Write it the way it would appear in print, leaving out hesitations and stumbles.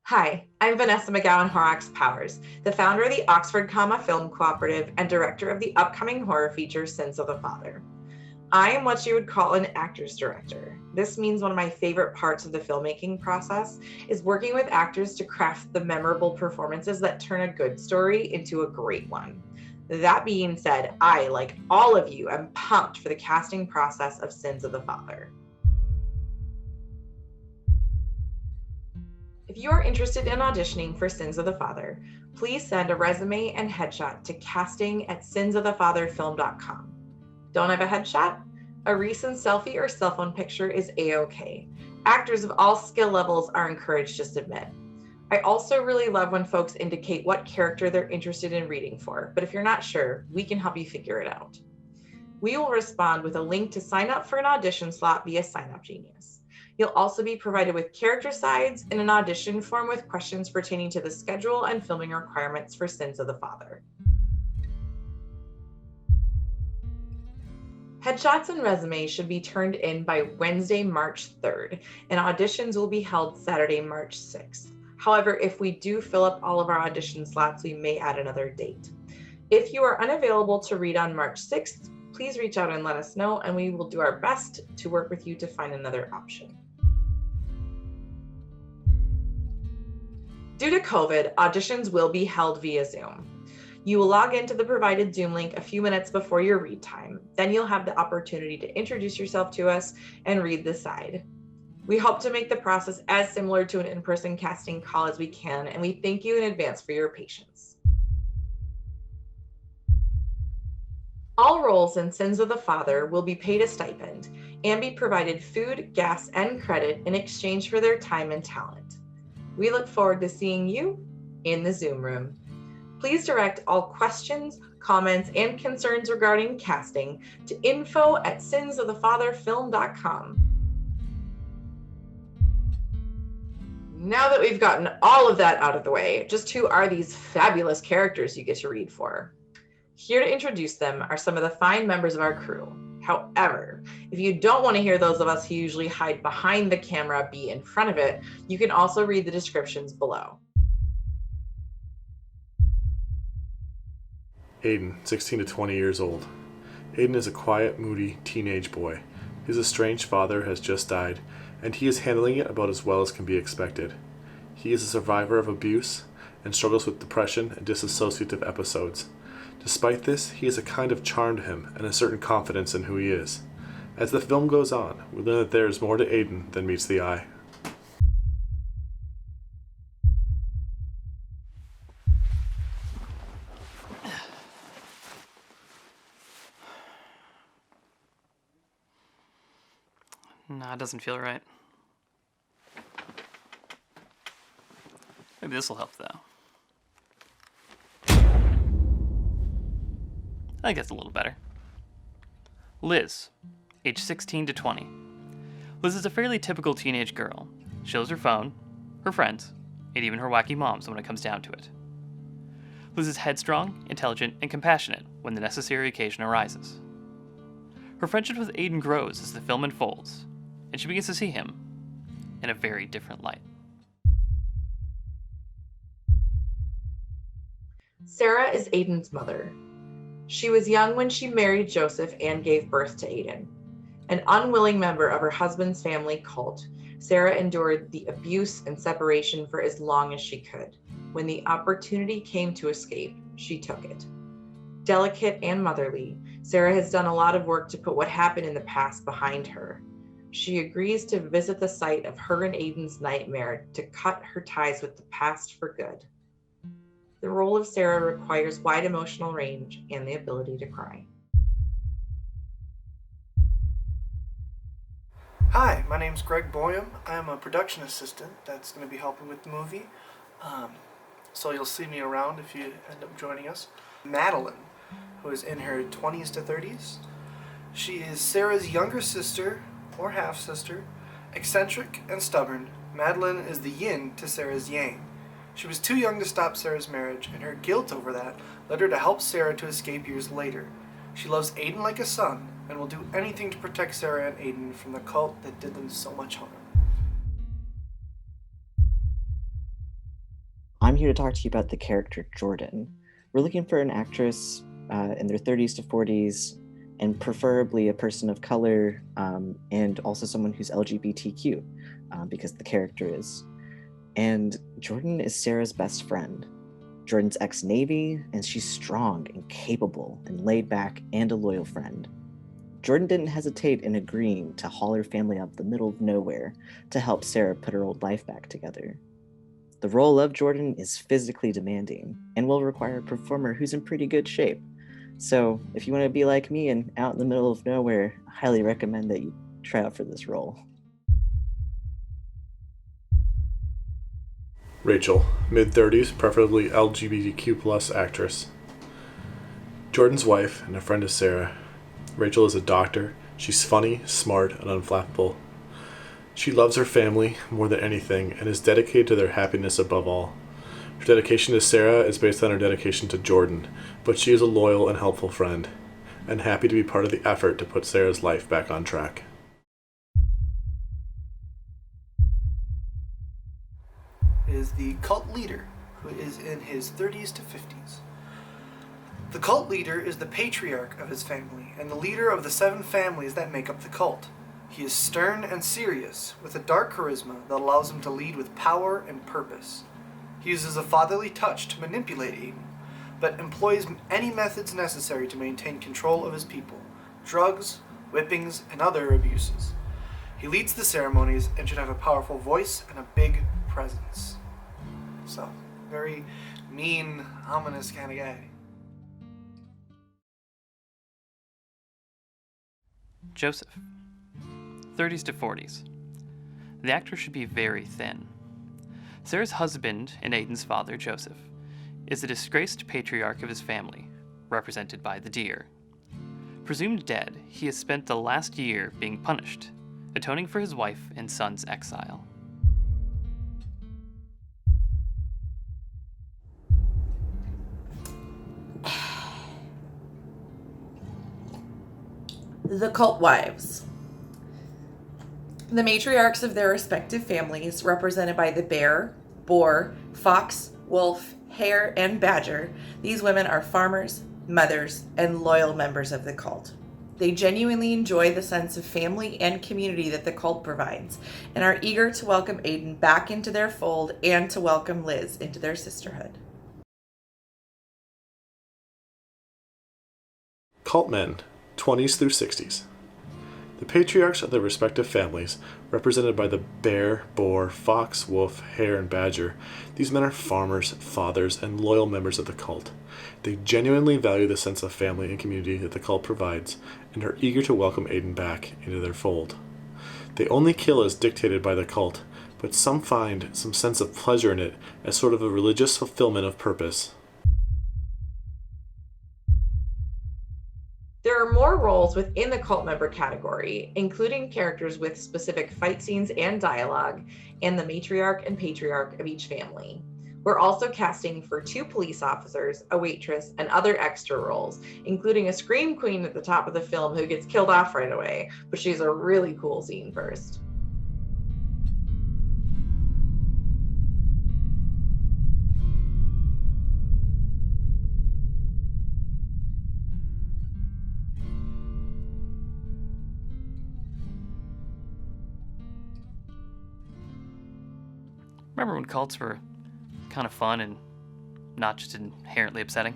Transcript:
Hi, I'm Vanessa McGowan Horrocks Powers, the founder of the Oxford Film Cooperative and director of the upcoming horror feature Sins of the Father. I am what you would call an actor's director. This means one of my favorite parts of the filmmaking process is working with actors to craft the memorable performances that turn a good story into a great one. That being said, I, like all of you, am pumped for the casting process of Sins of the Father. If you are interested in auditioning for Sins of the Father, please send a resume and headshot to casting@sinsofthefatherfilm.com. Don't have a headshot? A recent selfie or cell phone picture is a-okay. Actors of all skill levels are encouraged to submit. I also really love when folks indicate what character they're interested in reading for, but if you're not sure, we can help you figure it out. We will respond with a link to sign up for an audition slot via Sign Up Genius. You'll also be provided with character sides and an audition form with questions pertaining to the schedule and filming requirements for Sins of the Father. Headshots and resumes should be turned in by Wednesday, March 3rd, and auditions will be held Saturday, March 6th. However, if we do fill up all of our audition slots, we may add another date. If you are unavailable to read on March 6th, please reach out and let us know, and we will do our best to work with you to find another option. Due to COVID, auditions will be held via Zoom. You will log into the provided Zoom link a few minutes before your read time. Then you'll have the opportunity to introduce yourself to us and read the side. We hope to make the process as similar to an in-person casting call as we can, and we thank you in advance for your patience. All roles in Sins of the Father will be paid a stipend and be provided food, gas, and credit in exchange for their time and talent. We look forward to seeing you in the Zoom room. Please direct all questions, comments, and concerns regarding casting to info@sinsofthefatherfilm.com. Now that we've gotten all of that out of the way, just who are these fabulous characters you get to read for? Here to introduce them are some of the fine members of our crew. However, if you don't want to hear those of us who usually hide behind the camera be in front of it, you can also read the descriptions below. Aiden, 16 to 20 years old. Aiden is a quiet, moody teenage boy. His estranged father has just died, and he is handling it about as well as can be expected. He is a survivor of abuse and struggles with depression and dissociative episodes. Despite this, he has a kind of charm to him and a certain confidence in who he is. As the film goes on, we learn that there is more to Aiden than meets the eye. Nah, it doesn't feel right. Maybe this will help, though. I think that's a little better. Liz, age 16 to 20. Liz is a fairly typical teenage girl. She loves her phone, her friends, and even her wacky moms when it comes down to it. Liz is headstrong, intelligent, and compassionate when the necessary occasion arises. Her friendship with Aiden grows as the film unfolds, and she begins to see him in a very different light. Sarah is Aiden's mother. She was young when she married Joseph and gave birth to Aiden. An unwilling member of her husband's family cult, Sarah endured the abuse and separation for as long as she could. When the opportunity came to escape, she took it. Delicate and motherly, Sarah has done a lot of work to put what happened in the past behind her. She agrees to visit the site of her and Aiden's nightmare to cut her ties with the past for good. The role of Sarah requires wide emotional range and the ability to cry. Hi, my name's Greg Boyum. I'm a production assistant that's going to be helping with the movie. So you'll see me around if you end up joining us. Madeline, who is in her 20s to 30s. She is Sarah's younger sister, or half-sister. Eccentric and stubborn, Madeline is the yin to Sarah's yang. She was too young to stop Sarah's marriage, and her guilt over that led her to help Sarah to escape years later. She loves Aiden like a son, and will do anything to protect Sarah and Aiden from the cult that did them so much harm. here to talk to you about the character Jordan. We're looking for an actress in their 30s to 40s, and preferably a person of color, and also someone who's LGBTQ, because the character is. And Jordan is Sarah's best friend. Jordan's ex-Navy, and she's strong and capable and laid back and a loyal friend. Jordan didn't hesitate in agreeing to haul her family out of the middle of nowhere to help Sarah put her old life back together. The role of Jordan is physically demanding and will require a performer who's in pretty good shape. So if you want to be like me and out in the middle of nowhere, I highly recommend that you try out for this role. Rachel, mid-30s, preferably LGBTQ+ actress. Jordan's wife and a friend of Sarah. Rachel is a doctor. She's funny, smart, and unflappable. She loves her family more than anything and is dedicated to their happiness above all. Her dedication to Sarah is based on her dedication to Jordan, but she is a loyal and helpful friend, and happy to be part of the effort to put Sarah's life back on track. Is the cult leader, who is in his 30s to 50s. The cult leader is the patriarch of his family and the leader of the 7 families that make up the cult. He is stern and serious, with a dark charisma that allows him to lead with power and purpose. He uses a fatherly touch to manipulate Aiden, but employs any methods necessary to maintain control of his people: drugs, whippings, and other abuses. He leads the ceremonies and should have a powerful voice and a big presence. So, very mean, ominous kind of guy. Joseph, 30s to 40s. The actor should be very thin. Sarah's husband and Aiden's father, Joseph, is the disgraced patriarch of his family, represented by the deer. Presumed dead, he has spent the last year being punished, atoning for his wife and son's exile. The cult wives. The matriarchs of their respective families, represented by the bear, boar, fox, wolf, hare, and badger, these women are farmers, mothers, and loyal members of the cult. They genuinely enjoy the sense of family and community that the cult provides, and are eager to welcome Aiden back into their fold and to welcome Liz into their sisterhood. Cult men, 20s through 60s. The patriarchs of their respective families, represented by the bear, boar, fox, wolf, hare, and badger, these men are farmers, fathers, and loyal members of the cult. They genuinely value the sense of family and community that the cult provides, and are eager to welcome Aiden back into their fold. They only kill as dictated by the cult, but some find some sense of pleasure in it as sort of a religious fulfillment of purpose. There are more roles within the cult member category, including characters with specific fight scenes and dialogue, and the matriarch and patriarch of each family. We're also casting for 2 police officers, a waitress, and other extra roles, including a scream queen at the top of the film who gets killed off right away, but she's a really cool scene first. Remember when cults were kind of fun and not just inherently upsetting?